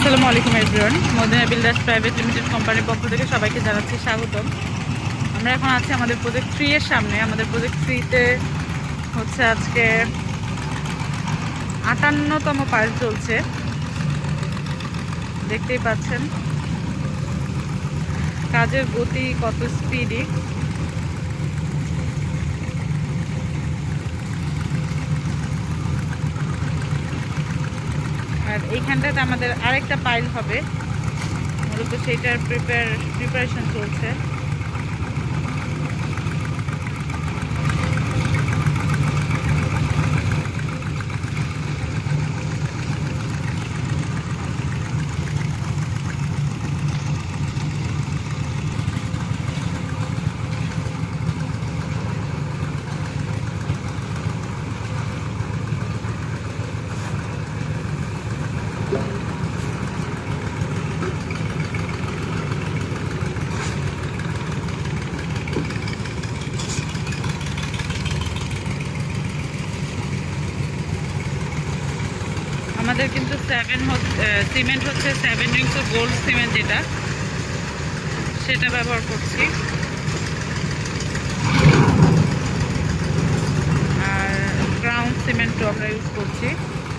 আসসালামু আলাইকুম everyone. Madina builders private limited কোম্পানির পক্ষ থেকে সবাইকে জানাচ্ছি স্বাগতম। আমরা এখন আছি আমাদের প্রজেক্ট 3 এর সামনে। আমাদের প্রজেক্ট 3 তে হচ্ছে আজকে 58তম পাইল চলছে, দেখতেই পাচ্ছেন কাজের গতি কত স্পিডি। আর এইখানটাতে আমাদের আরেকটা পাইল হবে, মূলত সেইটার প্রিপারেশন চলছে। আমাদের কিন্তু সিমেন্ট হচ্ছে 7 রিংস গোল্ড সিমেন্ট, সেটা ব্যবহার করছি। আর ক্রাউন সিমেন্টও আমরা ইউজ করছি,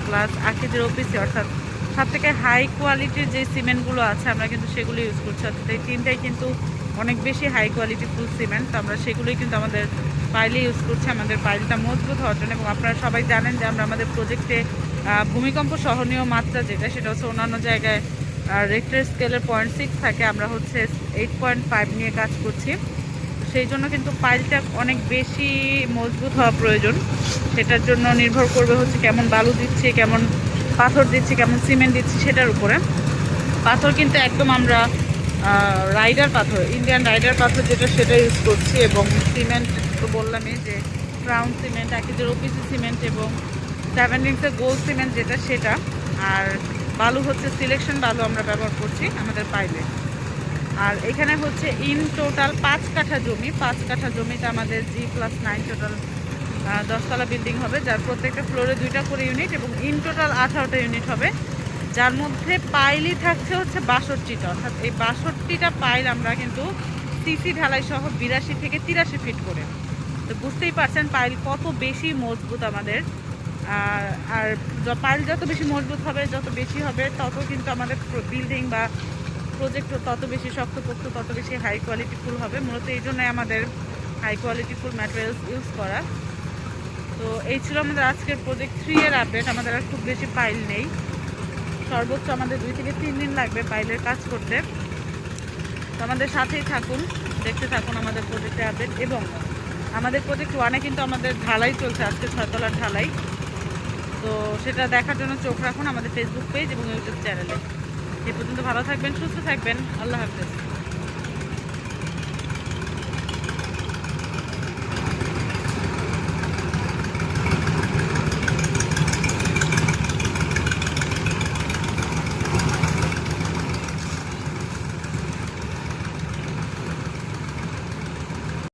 প্লাস আকিজের ওপিসি, অর্থাৎ সব থেকে হাই কোয়ালিটির যে সিমেন্টগুলো আছে আমরা কিন্তু সেগুলো ইউজ করছি। অর্থাৎ এই তিনটাই কিন্তু অনেক বেশি হাই কোয়ালিটি ফুল সিমেন্ট, তো আমরা সেগুলোই কিন্তু আমাদের পাইলে ইউজ করছি আমাদের পাইলটা মজবুত হওয়ার জন্য। এবং আপনারা সবাই জানেন যে আমরা আমাদের প্রজেক্টে ভূমিকম্প সহনীয় মাত্রা সেটা হচ্ছে অন্যান্য জায়গায় রেক্টার স্কেলের 0.6 থাকে, আমরা হচ্ছে 8.5 নিয়ে কাজ করছি। সেই জন্য কিন্তু পাইলটা অনেক বেশি মজবুত হওয়া প্রয়োজন। সেটার জন্য নির্ভর করবে হচ্ছে কেমন বালু দিচ্ছি, কেমন পাথর দিচ্ছি, কেমন সিমেন্ট দিচ্ছি সেটার উপরে। পাথর কিন্তু একদম আমরা রাইডার পাথর, ইন্ডিয়ান রাইডার পাথর সেটা ইউজ করছি। এবং সিমেন্ট তো বললামই যে ক্রাউন সিমেন্ট, আকিজের ওপিসি সিমেন্ট এবং 7 রিংসের গোল্ড সিমেন্ট সেটা। আর বালু হচ্ছে সিলেকশন বালু আমরা ব্যবহার করছি আমাদের পাইলে। আর এখানে হচ্ছে ইন টোটাল 5 কাঠা জমি, 5 কাঠা জমিতে আমাদের G+9 টোটাল 10 তলা বিল্ডিং হবে, যার প্রত্যেকটা ফ্লোরে 2টা করে ইউনিট এবং ইন টোটাল 18টা ইউনিট হবে, যার মধ্যে পাইলই থাকছে হচ্ছে 62টা। অর্থাৎ এই 62টা পাইল আমরা কিন্তু সিসি ঢালাই সহ 82 থেকে 83 ফিট করে। তো বুঝতেই পারছেন পাইল কত বেশি মজবুত আমাদের। আর পাইল যত বেশি মজবুত হবে, যত বেশি হবে, তত কিন্তু আমাদের বিল্ডিং বা প্রজেক্ট তত বেশি শক্তপোক্ত, তত বেশি হাই কোয়ালিটি ফুল হবে। মূলত এই জন্যই আমাদের high quality full materials use করা। তো এই ছিল আমাদের আজকের প্রজেক্ট 3 এর আপডেট। আমাদের আর খুব বেশি পাইল নেই, সর্বোচ্চ আমাদের 2 থেকে 3 দিন লাগবে পাইলের কাজ করতে। তো আমাদের সাথেই থাকুন, দেখতে থাকুন আমাদের প্রজেক্টের আপডেট। এবং আমাদের প্রজেক্ট 1-এ কিন্তু আমাদের ঢালাই চলছে, আজকে 6 তলার ঢালাই। তো সেটা দেখার জন্য চোখ রাখুন আমাদের ফেসবুক পেজ এবং ইউটিউব চ্যানেলে। এ পর্যন্ত ভালো থাকবেন, সুস্থ থাকবেন, আল্লাহ হাফেজ।